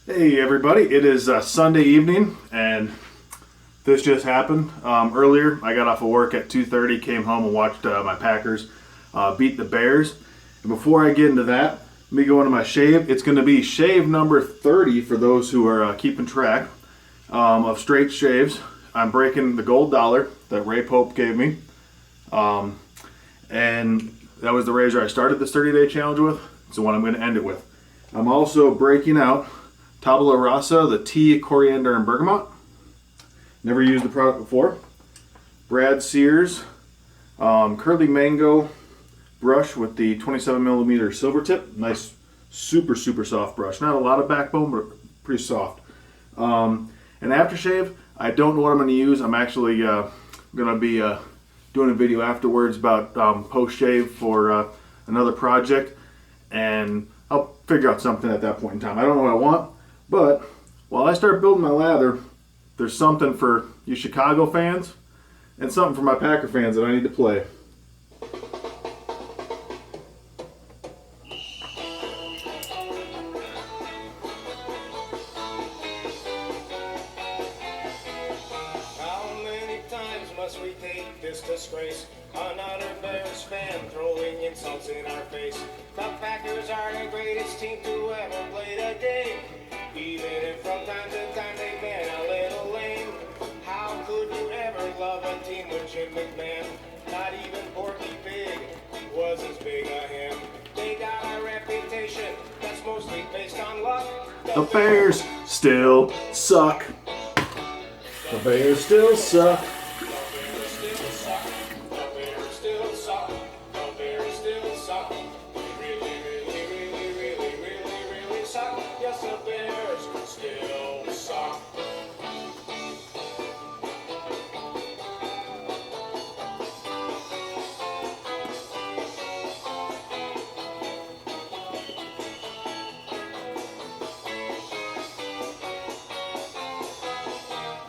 Hey everybody, it is Sunday evening and this just happened. Earlier I got off of work at 2:30, came home and watched my Packers beat the Bears. And before I get into that, let me go into my shave. It's going to be shave number 30 for those who are keeping track of straight shaves. I'm breaking the gold dollar that Ray Pope gave me. And that was the razor I started this 30-day challenge with. It's the one I'm going to end it with. I'm also breaking out Tabula Rasa, the tea, coriander, and bergamot. Never used the product before. Brad Sears, curly mango brush with the 27 millimeter silver tip. Nice, super soft brush. Not a lot of backbone, but pretty soft. And aftershave, I don't know what I'm going to use. I'm actually going to be doing a video afterwards about post-shave for another project. And I'll figure out something at that point in time. I don't know what I want. But while I start building my lather, there's something for you Chicago fans and something for my Packer fans that I need to play. How many times must we take this disgrace? Another Bears fan throwing insults in our face. The Packers are the greatest team to ever play the game. Even if from time to time they've been a little lame. How could you ever love a team with Jim McMahon? Not even Porky Pig was as big a him. They got a reputation that's mostly based on luck. The Bears still suck. The Bears still suck. The Bears still suck. The Bears still suck. The Bears still suck. They really suck. Yes, the Bears still suck.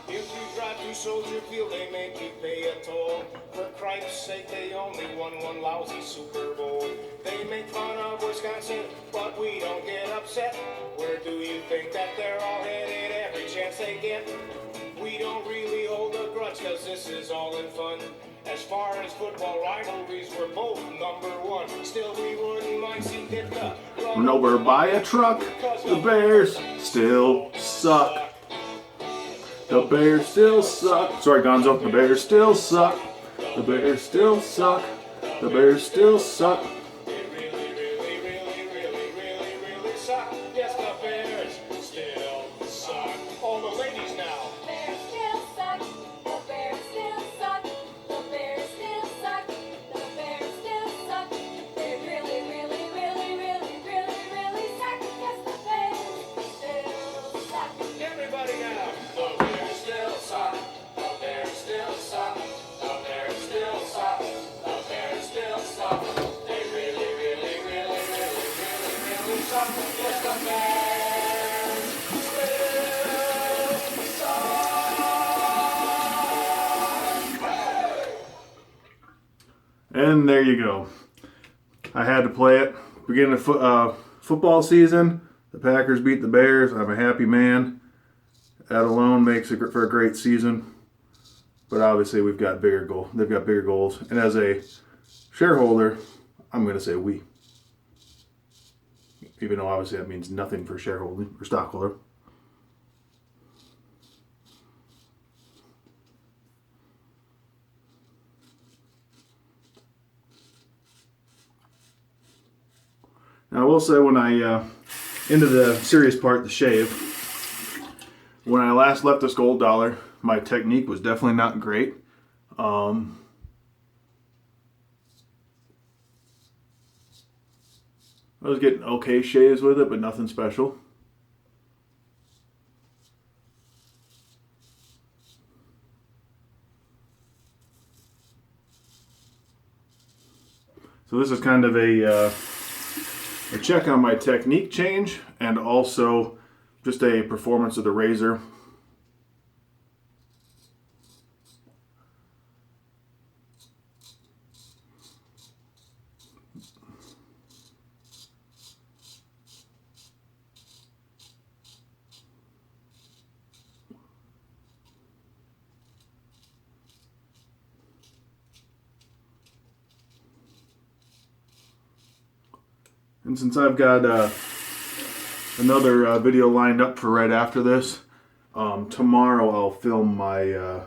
If you drive through Soldier Field, they make you pay a toll. For Christ's sake, they only won one lousy Super Bowl. They make fun of Wisconsin, but we don't get upset. Where do you think that they're all headed every chance they get? We don't really hold a grudge, cause this is all in fun. As far as football rivalries, we're both number one. Still, we wouldn't mind seeing Ditka Run over by a truck. The Bears still suck. The Bears still suck. Sorry, Gonzo. The Bears still suck. The Bears still suck. The Bears still suck. They really suck. Yes, the Bears still suck. All the ladies now. Bears still suck. The Bears still suck. The Bears still suck. The Bears still suck. They really suck. Yes, the Bears still suck. Everybody now. The Bears still suck. The Bears still suck. The Bears still suck. The Bears still suck. They really suck. Yes, the Bears still suck. And there you go. I had to play it. Beginning of football season, the Packers beat the Bears. I'm a happy man. That alone makes it for a great season. But obviously, we've got bigger goals. They've got bigger goals. And as a shareholder, I'm going to say we. Even though obviously that means nothing for shareholder or stockholder. Now I will say when I, into the serious part, the shave, when I last left this gold dollar, my technique was definitely not great. I was getting okay shaves with it, but nothing special. So this is kind of a check on my technique change and also just a performance of the razor. And since I've got another video lined up for right after this, tomorrow I'll film my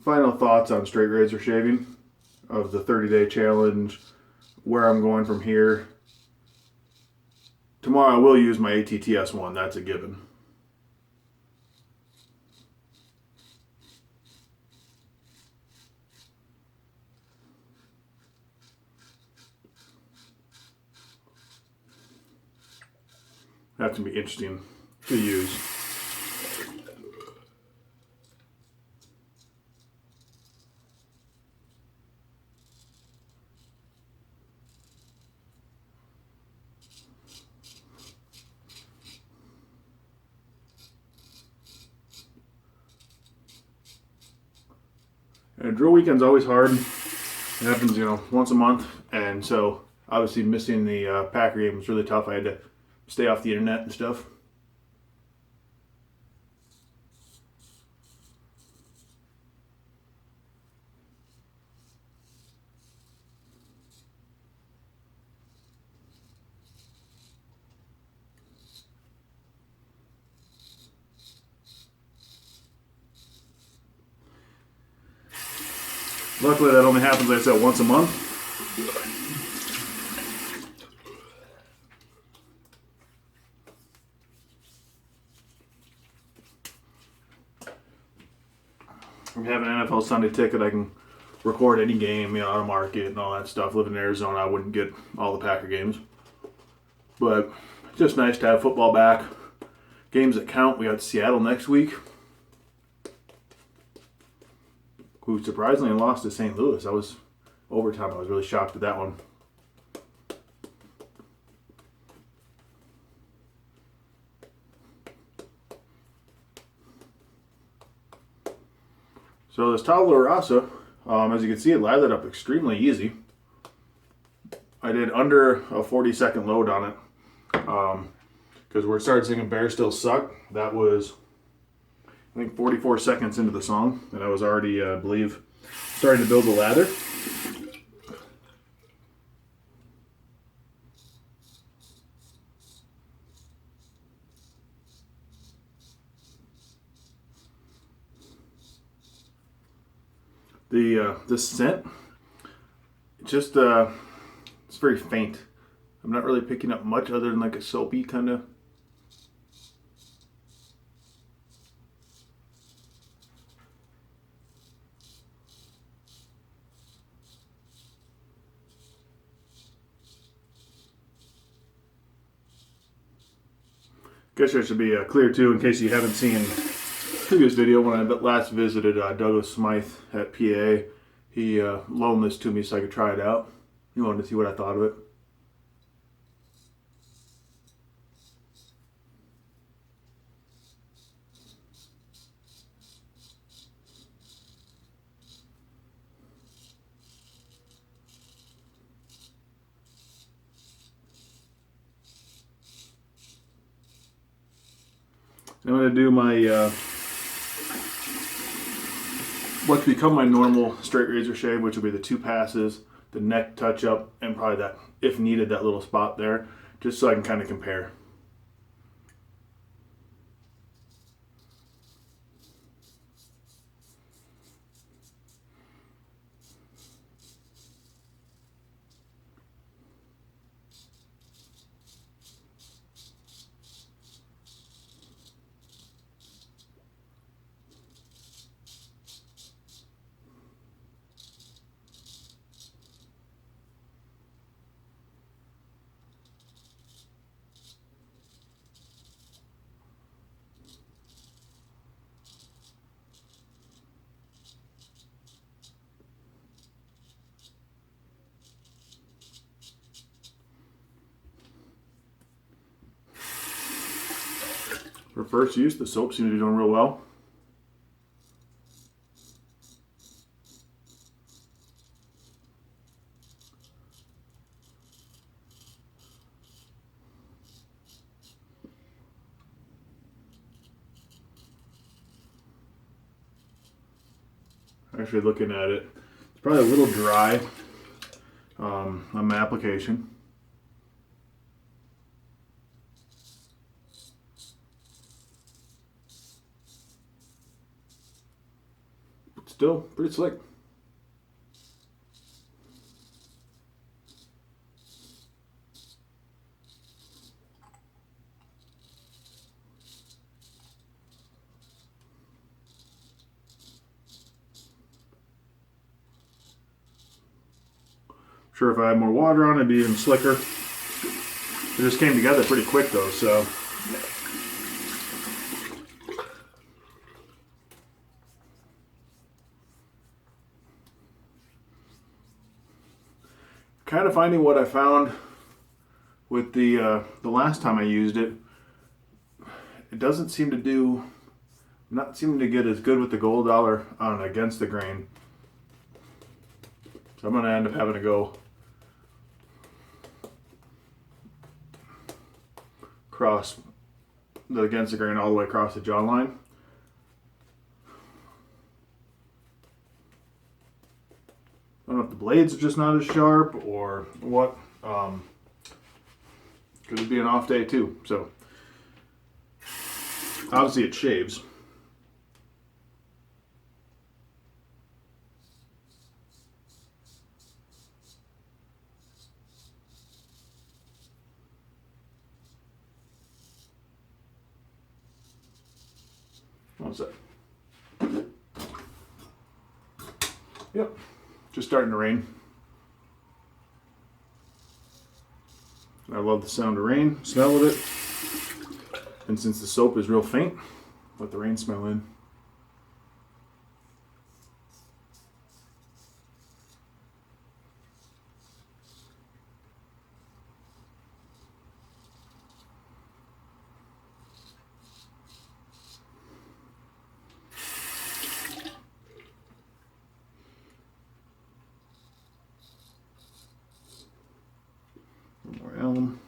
final thoughts on straight razor shaving of the 30-day challenge, where I'm going from here. Tomorrow I will use my ATTS one, that's a given. That's going to be interesting to use. And drill weekend's always hard. It happens, once a month. And so, obviously, missing the Packer game was really tough. I had to stay off the internet and stuff. Luckily, that only happens, like I said, once a month. If you have an NFL Sunday ticket, I can record any game, out of market and all that stuff. Living in Arizona, I wouldn't get all the Packer games. But it's just nice to have football back. Games that count. We got Seattle next week, who surprisingly lost to St. Louis. That was overtime. I was really shocked at that one. So this tabula rasa, as you can see, it lathered up extremely easy. I did under a 40-second load on it, because where it started singing "Bears Still Suck," that was, I think, 44 seconds into the song, and I was already, I believe, starting to build the lather. The scent, just it's very faint. I'm not really picking up much other than like a soapy kind of. Guess I should be clear too, in case you haven't seen previous video when I last visited Douglas Smythe at PA. He loaned this to me so I could try it out. He wanted to see what I thought of it. I'm going to do my what's become my normal straight razor shave, which will be the 2 passes, the neck touch up, and probably that, if needed, that little spot there, just so I can kind of compare. For first use, the soap seems to be doing real well. Actually, looking at it, it's probably a little dry on my application. still pretty slick. Sure, if I had more water on it, it'd be even slicker. It just came together pretty quick though, so. Kind of finding what I found with the last time I used it. It doesn't seem to do, not seeming to get as good with the gold dollar on against the grain. So I'm gonna end up having to go across the against the grain all the way across the jaw line. I don't know if the blades are just not as sharp or what. Could be an off day too. So obviously it shaves. One sec. Yep, just starting to rain. I love the sound of rain, smell of it. And since the soap is real faint, let the rain smell in. More elm.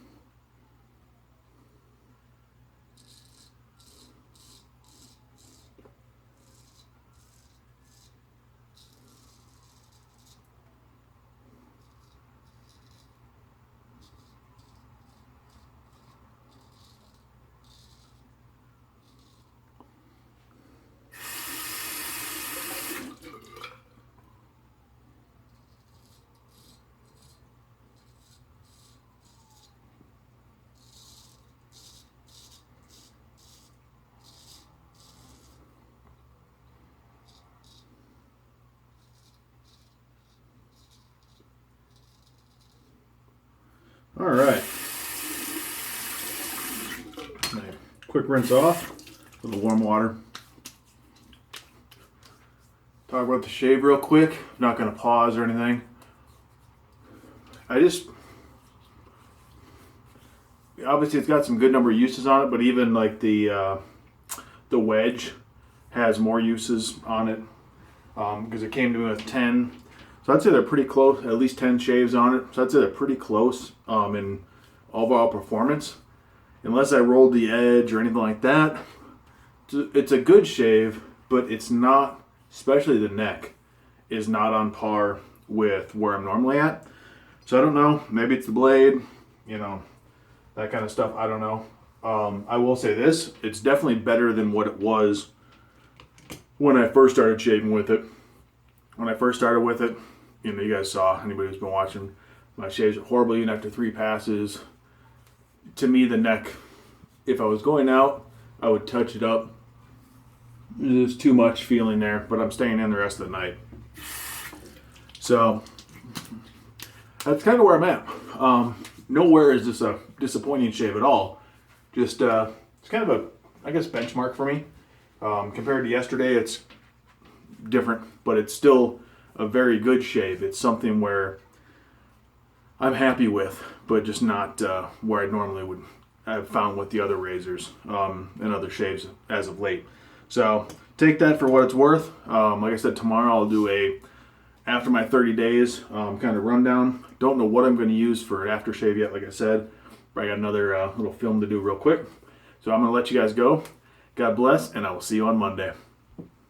All right. Quick rinse off with the warm water. Talk about the shave real quick. I'm not going to pause or anything. Obviously it's got some good number of uses on it, but even like the wedge has more uses on it because it came to me with 10. So I'd say they're pretty close, at least 10 shaves on it. So I'd say they're pretty close in overall performance. Unless I rolled the edge or anything like that, it's a good shave, but it's not, especially the neck, is not on par with where I'm normally at. So I don't know, maybe it's the blade, that kind of stuff, I don't know. I will say this, it's definitely better than what it was when I first started shaving with it. When I first started with it, you guys saw, anybody who's been watching, my shaves are horrible even after 3 passes. To me, the neck, if I was going out, I would touch it up. There's too much feeling there, but I'm staying in the rest of the night. So, that's kind of where I'm at. Nowhere is this a disappointing shave at all. Just, it's kind of a, I guess, benchmark for me. Compared to yesterday, it's different, but it's still a very good shave. It's something where I'm happy with, but just not where I normally would have found with the other razors and other shaves as of late. So take that for what it's worth. Like I said, tomorrow I'll do after my 30 days kind of rundown. Don't know what I'm going to use for aftershave yet, like I said. I got another little film to do real quick. So I'm going to let you guys go. God bless, and I will see you on Monday.